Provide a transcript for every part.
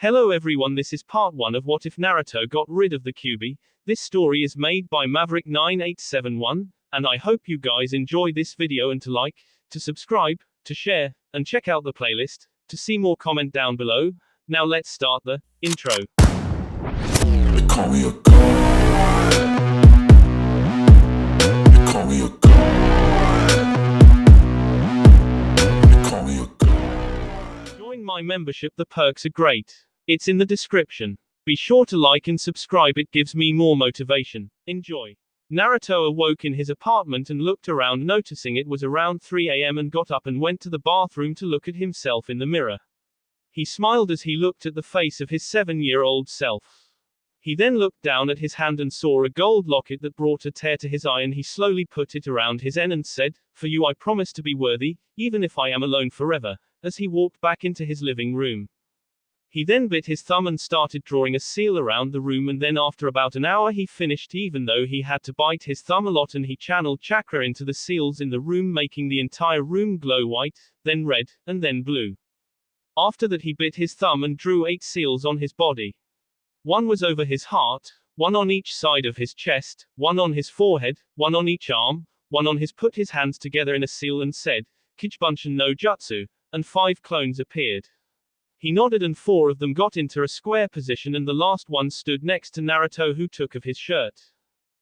Hello everyone, this is part 1 of What If Naruto Got Rid of the Kyuubi. This story is made by Maverick9871, and I hope you guys enjoy this video and to like, to subscribe, to share, and check out the playlist, to see more comment down below. Now let's start the intro. They call me a god. They call me a god. They call me a god. Join my membership, the perks are great. It's in the description. Be sure to like and subscribe, it gives me more motivation. Enjoy. Naruto awoke in his apartment and looked around, noticing it was around 3 a.m. and got up and went to the bathroom to look at himself in the mirror. He smiled as he looked at the face of his 7-year-old self. He then looked down at his hand and saw a gold locket that brought a tear to his eye, and he slowly put it around his neck and said, "For you I promise to be worthy, even if I am alone forever," as he walked back into his living room. He then bit his thumb and started drawing a seal around the room, and then after about an hour he finished, even though he had to bite his thumb a lot, and he channeled chakra into the seals in the room, making the entire room glow white, then red, and then blue. After that he bit his thumb and drew 8 seals on his body. One was over his heart, one on each side of his chest, one on his forehead, one on each arm, one on his. Put his hands together in a seal and said, "Kyuubi no jutsu," and 5 clones appeared. He nodded and 4 of them got into a square position, and the last one stood next to Naruto, who took off his shirt.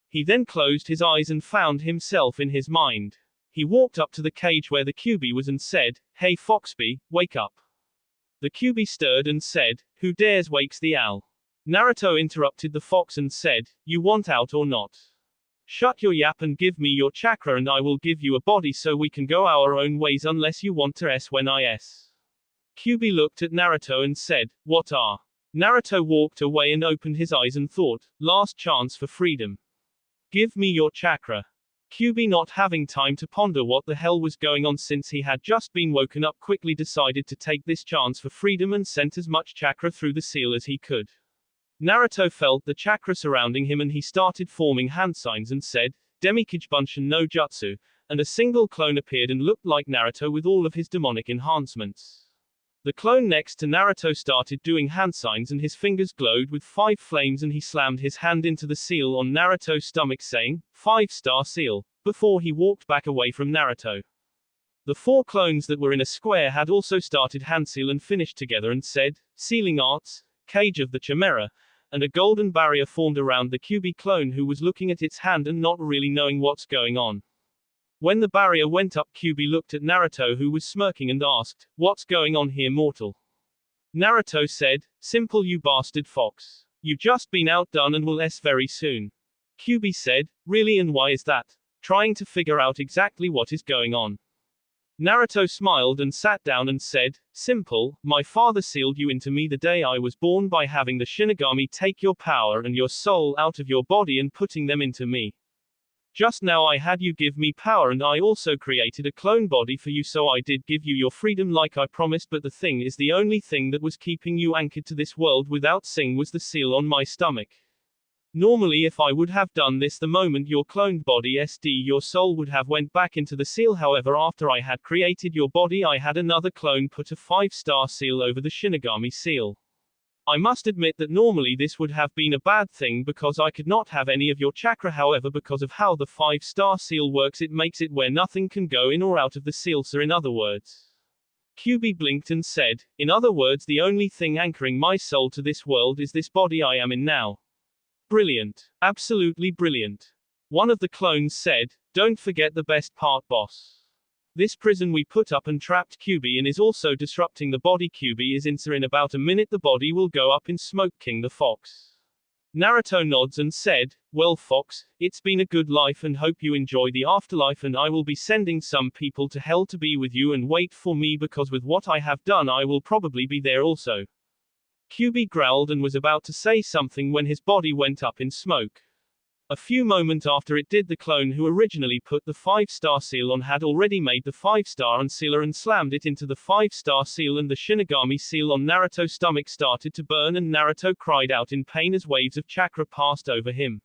He then closed his eyes and found himself in his mind. He walked up to the cage where the Kyuubi was and said, "Hey Foxby, wake up." The Kyuubi stirred and said, "Who dares wakes the owl?" Naruto interrupted the fox and said, "You want out or not? Shut your yap and give me your chakra, and I will give you a body so we can go our own ways, unless you want to s when I s." Kyuubi looked at Naruto and said, "What are?" Naruto walked away and opened his eyes and thought, "Last chance for freedom. Give me your chakra." Kyuubi, not having time to ponder what the hell was going on since he had just been woken up, quickly decided to take this chance for freedom and sent as much chakra through the seal as he could. Naruto felt the chakra surrounding him, and he started forming hand signs and said, "Kyuubi no jutsu," and a single clone appeared and looked like Naruto with all of his demonic enhancements. The clone next to Naruto started doing hand signs, and his fingers glowed with 5 flames, and he slammed his hand into the seal on Naruto's stomach, saying, "5-star seal," before he walked back away from Naruto. The 4 clones that were in a square had also started hand seal and finished together and said, "Sealing arts, cage of the Chimera," and a golden barrier formed around the Kyuubi clone, who was looking at its hand and not really knowing what's going on. When the barrier went up, Kyuubi looked at Naruto, who was smirking, and asked, "What's going on here, mortal?" Naruto said, "Simple, you bastard fox. You just been outdone and will s very soon." Kyuubi said, "Really, and why is that?" trying to figure out exactly what is going on. Naruto smiled and sat down and said, "Simple, my father sealed you into me the day I was born by having the Shinigami take your power and your soul out of your body and putting them into me. Just now I had you give me power, and I also created a clone body for you, so I did give you your freedom like I promised, but the thing is, the only thing that was keeping you anchored to this world without sing was the seal on my stomach. Normally if I would have done this the moment your cloned body your soul would have went back into the seal. However, after I had created your body, I had another clone put a 5-star seal over the Shinigami seal. I must admit that normally this would have been a bad thing because I could not have any of your chakra. However, because of how the 5-star seal works, it makes it where nothing can go in or out of the seal. So in other words," Kyuubi blinked and said, "In other words, the only thing anchoring my soul to this world is this body I am in now." "Brilliant. Absolutely brilliant." One of the clones said, "Don't forget the best part, boss. This prison we put up and trapped Kyuubi in is also disrupting the body Kyuubi is in, so in about a minute the body will go up in smoke, King the Fox." Naruto nods and said, "Well Fox, it's been a good life and hope you enjoy the afterlife, and I will be sending some people to hell to be with you and wait for me, because with what I have done I will probably be there also." Kyuubi growled and was about to say something when his body went up in smoke. A few moments after it did, the clone who originally put the 5-star seal on had already made the 5-star unsealer and slammed it into the 5-star seal, and the Shinigami seal on Naruto's stomach started to burn, and Naruto cried out in pain as waves of chakra passed over him.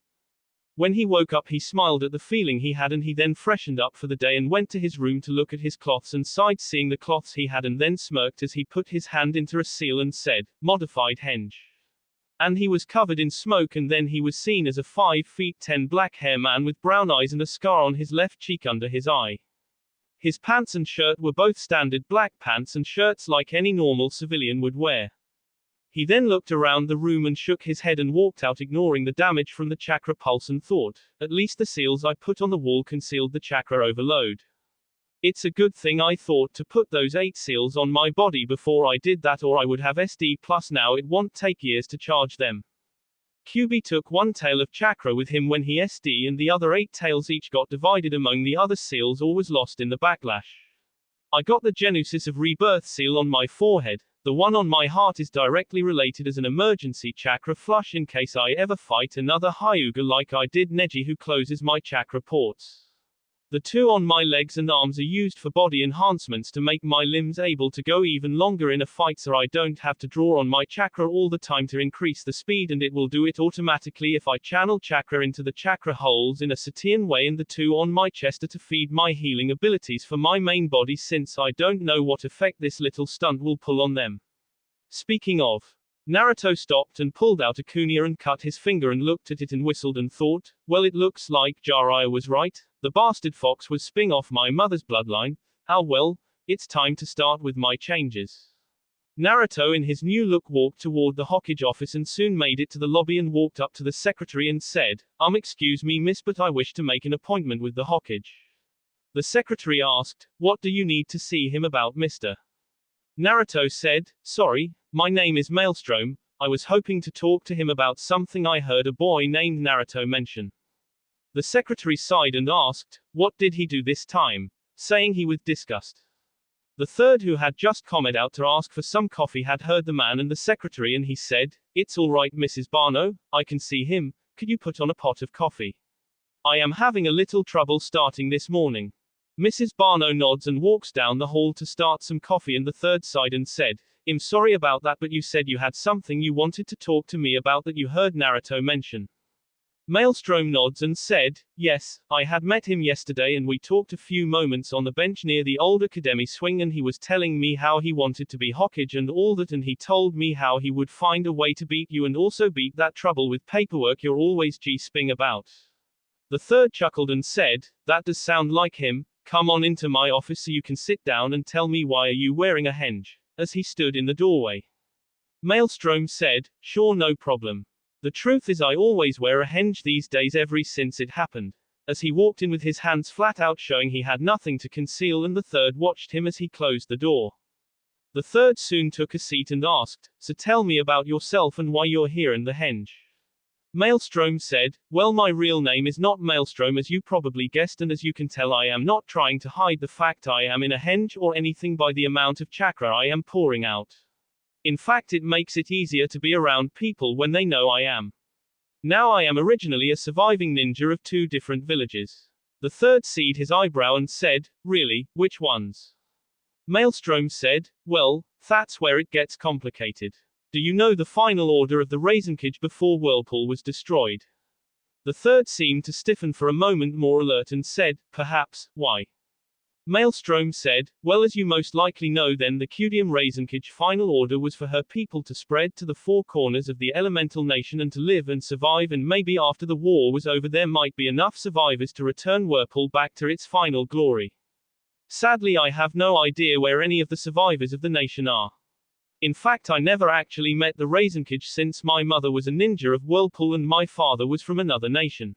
When he woke up he smiled at the feeling he had and he then freshened up for the day and went to his room to look at his cloths and sighed seeing the cloths he had and then smirked as he put his hand into a seal and said, "Modified henge." And he was covered in smoke and then he was seen as a 5 feet 10 black hair man with brown eyes and a scar on his left cheek under his eye. His pants and shirt were both standard black pants and shirts like any normal civilian would wear. He then looked around the room and shook his head and walked out ignoring the damage from the chakra pulse and thought, at least the seals I put on the wall concealed the chakra overload. It's a good thing I thought to put those 8 seals on my body before I did that or I would have SD plus now it won't take years to charge them. Kyuubi took 1 tail of chakra with him when he SD and the other 8 tails each got divided among the other seals or was lost in the backlash. I got the Genesis of Rebirth seal on my forehead. The one on my heart is directly related as an emergency chakra flush in case I ever fight another Hyuga like I did Neji who closes my chakra ports. The 2 on my legs and arms are used for body enhancements to make my limbs able to go even longer in a fight so I don't have to draw on my chakra all the time to increase the speed and it will do it automatically if I channel chakra into the chakra holes in a Satian way and the 2 on my chest are to feed my healing abilities for my main body since I don't know what effect this little stunt will pull on them. Speaking of, Naruto stopped and pulled out a kunai and cut his finger and looked at it and whistled and thought, well it looks like Jiraiya was right, the bastard fox was sping off my mother's bloodline, well, it's time to start with my changes. Naruto in his new look walked toward the Hokage office and soon made it to the lobby and walked up to the secretary and said, excuse me miss but I wish to make an appointment with the Hokage. The secretary asked, what do you need to see him about Mr. Naruto said, sorry, my name is Maelstrom, I was hoping to talk to him about something I heard a boy named Naruto mention. The secretary sighed and asked, what did he do this time? Saying he with disgust. The third who had just come out to ask for some coffee had heard the man and the secretary and he said, it's alright Mrs. Barno, I can see him, could you put on a pot of coffee? I am having a little trouble starting this morning. Mrs. Barno nods and walks down the hall to start some coffee and the third sighed and said, I'm sorry about that but you said you had something you wanted to talk to me about that you heard Naruto mention. Maelstrom nods and said, yes, I had met him yesterday and we talked a few moments on the bench near the old academy swing and he was telling me how he wanted to be Hokage and all that and he told me how he would find a way to beat you and also beat that trouble with paperwork you're always G-sping about. The third chuckled and said, that does sound like him, come on into my office so you can sit down and tell me why are you wearing a henge, as he stood in the doorway. Maelstrom said, sure no problem. The truth is I always wear a henge these days ever since it happened. As he walked in with his hands flat out showing he had nothing to conceal and the third watched him as he closed the door. The third soon took a seat and asked, so tell me about yourself and why you're here in the henge. Maelstrom said, well my real name is not Maelstrom as you probably guessed and as you can tell I am not trying to hide the fact I am in a henge or anything by the amount of chakra I am pouring out. In fact it makes it easier to be around people when they know I am. Now I am originally a surviving ninja of 2 different villages. The third seed his eyebrow and said, really, which ones? Maelstrom said, well, that's where it gets complicated. Do you know the final order of the Razenkage before Whirlpool was destroyed? The third seemed to stiffen for a moment more alert and said, perhaps, why? Maelstrom said, well as you most likely know then the Kyuubi Razenkage final order was for her people to spread to the 4 corners of the elemental nation and to live and survive and maybe after the war was over there might be enough survivors to return Whirlpool back to its final glory. Sadly I have no idea where any of the survivors of the nation are. In fact I never actually met the Razenkage since my mother was a ninja of Whirlpool and my father was from another nation.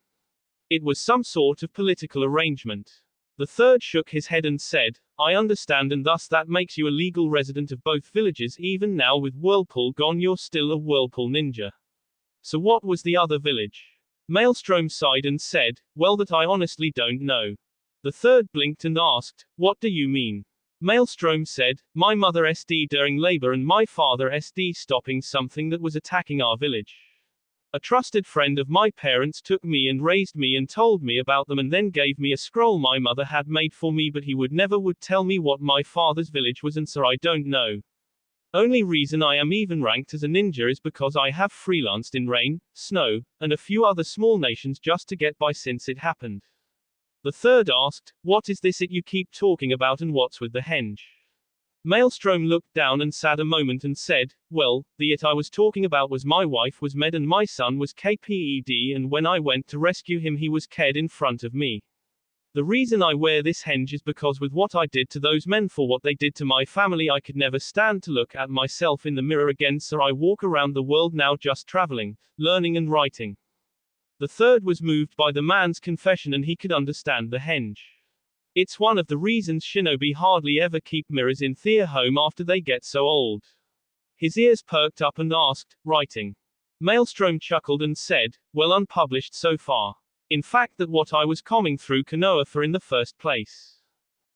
It was some sort of political arrangement. The third shook his head and said, I understand and thus that makes you a legal resident of both villages even now with Whirlpool gone you're still a Whirlpool ninja. So what was the other village? Maelstrom sighed and said, well that I honestly don't know. The third blinked and asked, what do you mean? Maelstrom said, my mother SD during labor and my father SD stopping something that was attacking our village. A trusted friend of my parents took me and raised me and told me about them and then gave me a scroll my mother had made for me but he would never tell me what my father's village was and so I don't know. Only reason I am even ranked as a ninja is because I have freelanced in rain, snow, and a few other small nations just to get by since it happened. The third asked, what is this it you keep talking about and what's with the henge? Maelstrom looked down and sat a moment and said, well, the it I was talking about was my wife was med and my son was KPED, and when I went to rescue him he was KED in front of me. The reason I wear this henge is because with what I did to those men for what they did to my family I could never stand to look at myself in the mirror again, so I walk around the world now just traveling, learning and writing. The third was moved by the man's confession and he could understand the henge. It's one of the reasons shinobi hardly ever keep mirrors in their home after they get so old. His ears perked up and asked, writing. Maelstrom chuckled and said, well, unpublished so far. In fact, that what I was combing through Konoha for in the first place.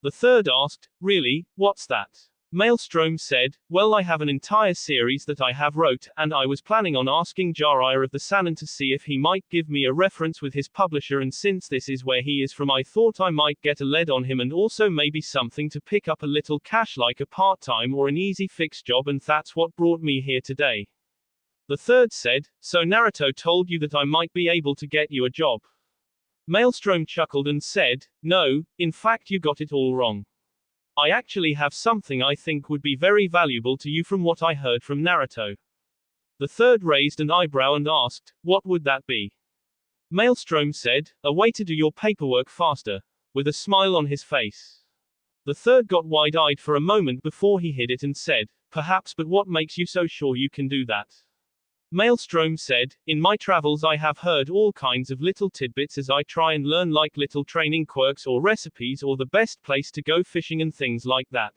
The third asked, really, what's that? Maelstrom said, well, I have an entire series that I have wrote, and I was planning on asking Jiraiya of the Sannin to see if he might give me a reference with his publisher, and since this is where he is from I thought I might get a lead on him and also maybe something to pick up a little cash like a part-time or an easy fix job, and that's what brought me here today. The third said, so Naruto told you that I might be able to get you a job? Maelstrom chuckled and said, no, in fact you got it all wrong. I actually have something I think would be very valuable to you from what I heard from Naruto. The third raised an eyebrow and asked, what would that be? Maelstrom said, a way to do your paperwork faster, with a smile on his face. The third got wide-eyed for a moment before he hid it and said, perhaps, but what makes you so sure you can do that? Maelstrom said, in my travels I have heard all kinds of little tidbits as I try and learn, like little training quirks or recipes or the best place to go fishing and things like that.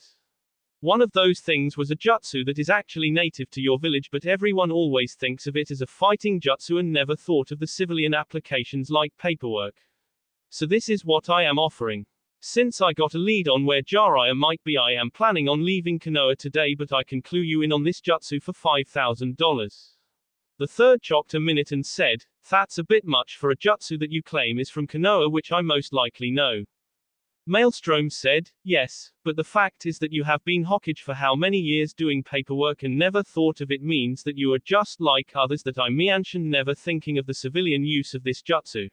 One of those things was a jutsu that is actually native to your village, but everyone always thinks of it as a fighting jutsu and never thought of the civilian applications like paperwork. So this is what I am offering. Since I got a lead on where Jiraiya might be, I am planning on leaving Konoha today, but I can clue you in on this jutsu for $5,000. The third chopped a minute and said, that's a bit much for a jutsu that you claim is from Konoha, which I most likely know. Maelstrom said, yes, but the fact is that you have been Hokage for how many years doing paperwork and never thought of it means that you are just like others that I mentioned, never thinking of the civilian use of this jutsu.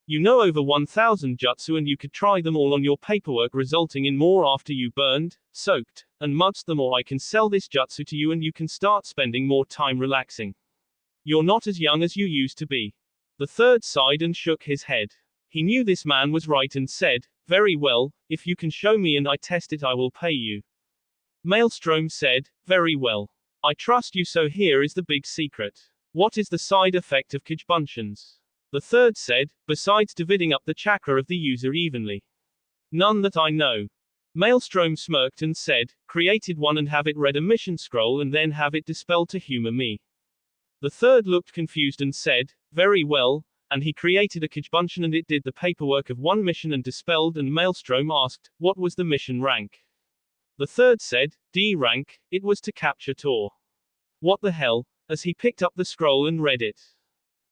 You know over 1,000 jutsu and you could try them all on your paperwork, resulting in more after you burned, soaked, and mudsed them, or I can sell this jutsu to you and you can start spending more time relaxing. You're not as young as you used to be. The third sighed and shook his head. He knew this man was right and said, very well, if you can show me and I test it I will pay you. Maelstrom said, very well. I trust you, so here is the big secret. What is the side effect of Kyuubi? The third said, besides dividing up the chakra of the user evenly. None that I know. Maelstrom smirked and said, created one and have it read a mission scroll and then have it dispelled to humor me. The third looked confused and said, very well, and he created a Kyuubi and it did the paperwork of one mission and dispelled, and Maelstrom asked, what was the mission rank? The third said, D rank, it was to capture Tor. What the hell, as he picked up the scroll and read it.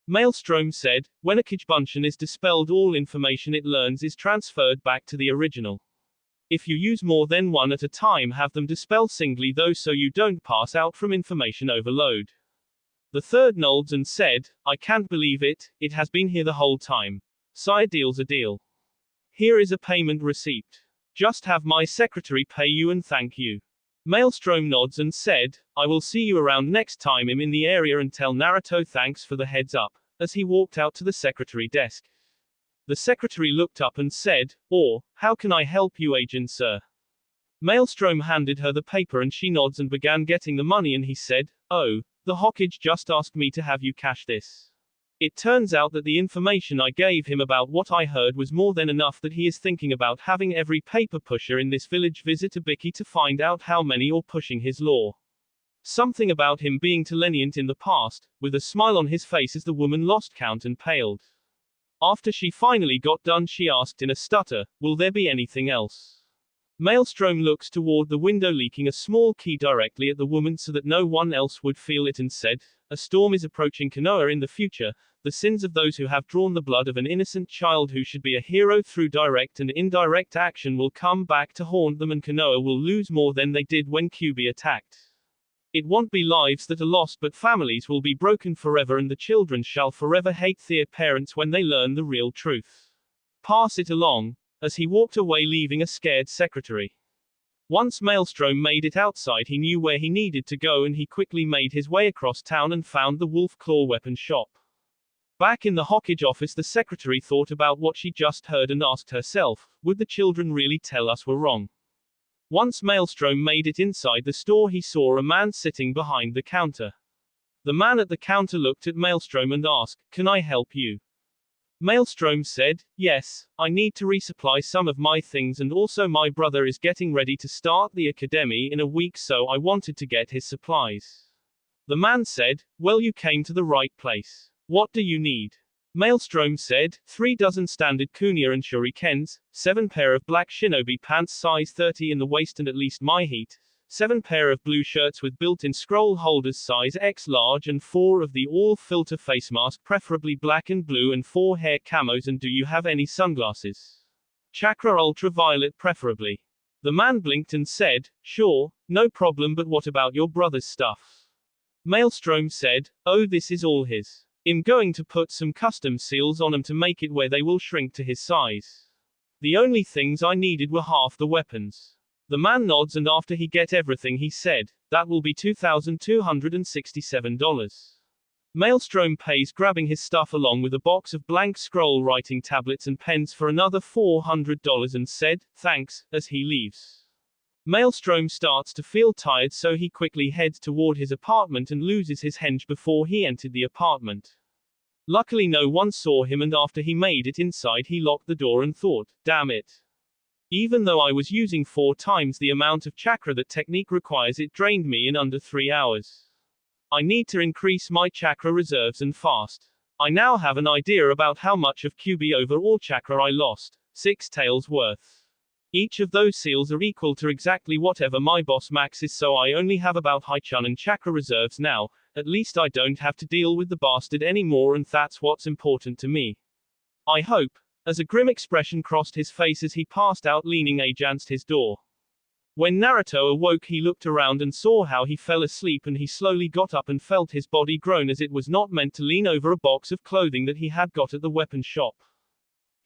Maelstrom said, when a Kyuubi is dispelled all information it learns is transferred back to the original. If you use more than one at a time, have them dispel singly though so you don't pass out from information overload. The third nods and said, I can't believe it, it has been here the whole time. So a deal's a deal. Here is a payment receipt. Just have my secretary pay you and thank you. Maelstrom nods and said, I will see you around next time I'm in the area, and tell Naruto thanks for the heads up, as he walked out to the secretary desk. The secretary looked up and said, how can I help you, agent sir? Maelstrom handed her the paper and she nods and began getting the money, and he said, the Hokage just asked me to have you cash this. It turns out that the information I gave him about what I heard was more than enough, that he is thinking about having every paper pusher in this village visit a Biki to find out how many are pushing his law. Something about him being too lenient in the past, with a smile on his face as the woman lost count and paled. After she finally got done she asked in a stutter, will there be anything else? Maelstrom looked toward the window, leaking a small key directly at the woman so that no one else would feel it, and said, a storm is approaching Konoha in the future. The sins of those who have drawn the blood of an innocent child who should be a hero through direct and indirect action will come back to haunt them, and Konoha will lose more than they did when Kyuubi attacked. It won't be lives that are lost, but families will be broken forever, and the children shall forever hate their parents when they learn the real truth. Pass it along, as he walked away, leaving a scared secretary. Once Maelstrom made it outside, he knew where he needed to go, and he quickly made his way across town and found the wolf claw weapon shop. Back in the Hokage office, the secretary thought about what she just heard and asked herself, would the children really tell us we're wrong? Once Maelstrom made it inside the store, he saw a man sitting behind the counter. The man at the counter looked at Maelstrom and asked, "Can I help you?" Maelstrom said, "Yes, I need to resupply some of my things, and also my brother is getting ready to start the academy in a week, so I wanted to get his supplies." The man said, "Well, you came to the right place. What do you need?" Maelstrom said, 3 dozen standard kunai and shurikens, 7 pair of black shinobi pants size 30 in the waist and at least my height, 7 pair of blue shirts with built-in scroll holders size X large, and 4 of the all-filter face mask, preferably black and blue, and 4 hair camos. And do you have any sunglasses? Chakra ultraviolet preferably. The man blinked and said, "Sure, no problem, but what about your brother's stuff?" Maelstrom said, "Oh, this is all his. I'm going to put some custom seals on them to make it where they will shrink to his size. The only things I needed were half the weapons." The man nods, and after he get everything, he said, "That will be $2,267. Maelstrom pays, grabbing his stuff along with a box of blank scroll writing tablets and pens for another $400, and said, "Thanks," as he leaves. Maelstrom starts to feel tired, so he quickly heads toward his apartment and loses his henge before he entered the apartment. Luckily no one saw him, and after he made it inside, he locked the door and thought, "Damn it. Even though I was using 4 times the amount of chakra that technique requires, it drained me in under 3 hours. I need to increase my chakra reserves, and fast. I now have an idea about how much of Kyuubi overall chakra I lost, 6 taels worth. Each of those seals are equal to exactly whatever my boss max is, so I only have about Haichun and chakra reserves now. At least I don't have to deal with the bastard anymore, and that's what's important to me. I hope." As a grim expression crossed his face as he passed out, leaning against his door. When Naruto awoke, he looked around and saw how he fell asleep, and he slowly got up and felt his body groan as it was not meant to lean over a box of clothing that he had got at the weapon shop.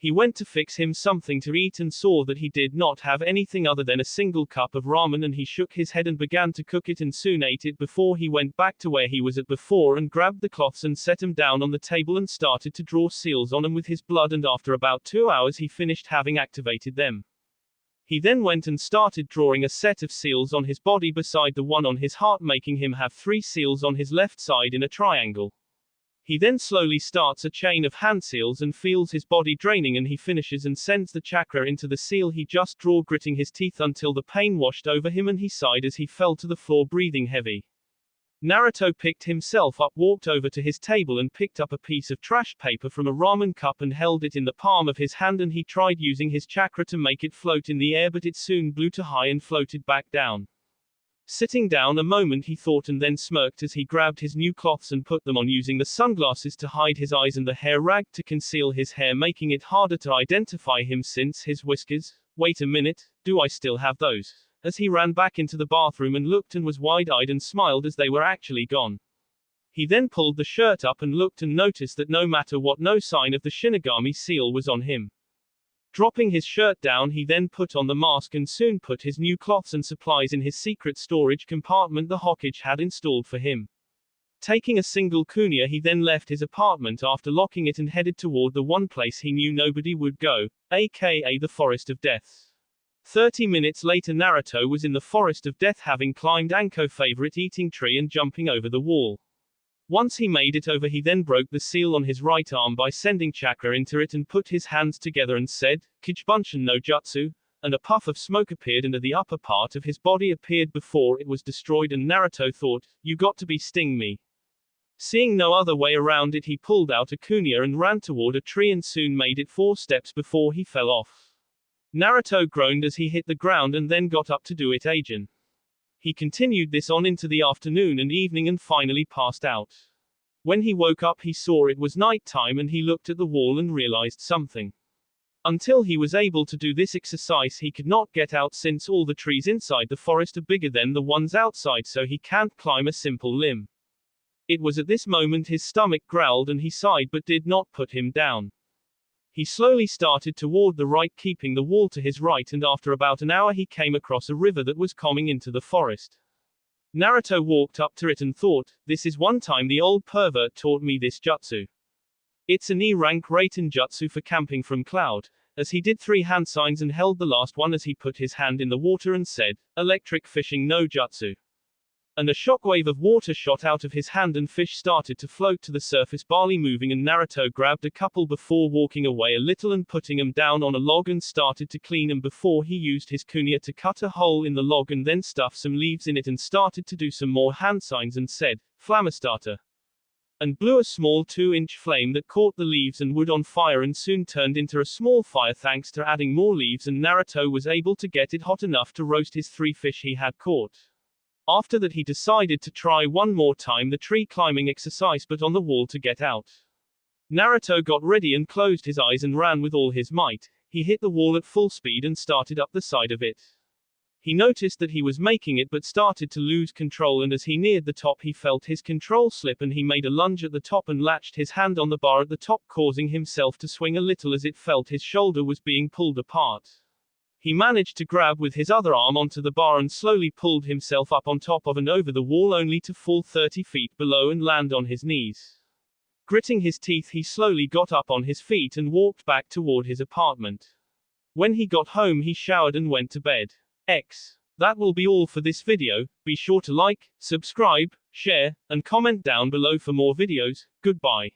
He went to fix him something to eat and saw that he did not have anything other than a single cup of ramen, and he shook his head and began to cook it and soon ate it before he went back to where he was at before and grabbed the cloths and set them down on the table and started to draw seals on them with his blood, and after about 2 hours he finished having activated them. He then went and started drawing a set of seals on his body beside the one on his heart, making him have 3 seals on his left side in a triangle. He then slowly starts a chain of hand seals and feels his body draining, and he finishes and sends the chakra into the seal he just drew, gritting his teeth until the pain washed over him and he sighed as he fell to the floor, breathing heavy. Naruto picked himself up, walked over to his table and picked up a piece of trash paper from a ramen cup and held it in the palm of his hand, and he tried using his chakra to make it float in the air, but it soon blew too high and floated back down. Sitting down a moment, he thought and then smirked as he grabbed his new cloths and put them on, using the sunglasses to hide his eyes and the hair rag to conceal his hair, making it harder to identify him since his whiskers. Wait a minute, do I still have those? As he ran back into the bathroom and looked and was wide-eyed and smiled as they were actually gone. He then pulled the shirt up and looked and noticed that no matter what, no sign of the Shinigami seal was on him. Dropping his shirt down, he then put on the mask and soon put his new cloths and supplies in his secret storage compartment the Hokage had installed for him. Taking a single kunai, he then left his apartment after locking it and headed toward the one place he knew nobody would go, aka the Forest of Death. 30 minutes later, Naruto was in the Forest of Death, having climbed Anko's favorite eating tree and jumping over the wall. Once he made it over, he then broke the seal on his right arm by sending chakra into it and put his hands together and said, "Kichibunshin no Jutsu," and a puff of smoke appeared and the upper part of his body appeared before it was destroyed, and Naruto thought, "You got to be sting me." Seeing no other way around it, he pulled out a kunai and ran toward a tree and soon made it 4 steps before he fell off. Naruto groaned as he hit the ground and then got up to do it again. He continued this on into the afternoon and evening and finally passed out. When he woke up, he saw it was night time and he looked at the wall and realized something. Until he was able to do this exercise, he could not get out since all the trees inside the forest are bigger than the ones outside, so he can't climb a simple limb. It was at this moment his stomach growled and he sighed, but did not put him down. He slowly started toward the right, keeping the wall to his right, and after about an hour he came across a river that was coming into the forest. Naruto walked up to it and thought, this is one time the old pervert taught me this jutsu. It's an E-rank raten jutsu for camping from cloud, as he did 3 hand signs and held the last one as he put his hand in the water and said, electric fishing no jutsu. And a shockwave of water shot out of his hand and fish started to float to the surface, barely moving, and Naruto grabbed a couple before walking away a little and putting them down on a log and started to clean them before he used his kunya to cut a hole in the log and then stuffed some leaves in it and started to do some more hand signs and said, Flammestarter. And blew a small 2-inch flame that caught the leaves and wood on fire and soon turned into a small fire thanks to adding more leaves, and Naruto was able to get it hot enough to roast his 3 fish he had caught. After that he decided to try one more time the tree climbing exercise but on the wall to get out. Naruto got ready and closed his eyes and ran with all his might. He hit the wall at full speed and started up the side of it. He noticed that he was making it but started to lose control, and as he neared the top he felt his control slip and he made a lunge at the top and latched his hand on the bar at the top, causing himself to swing a little as it felt his shoulder was being pulled apart. He managed to grab with his other arm onto the bar and slowly pulled himself up on top of and over the wall, only to fall 30 feet below and land on his knees. Gritting his teeth, he slowly got up on his feet and walked back toward his apartment. When he got home he showered and went to bed. That will be all for this video. Be sure to like, subscribe, share, and comment down below for more videos. Goodbye.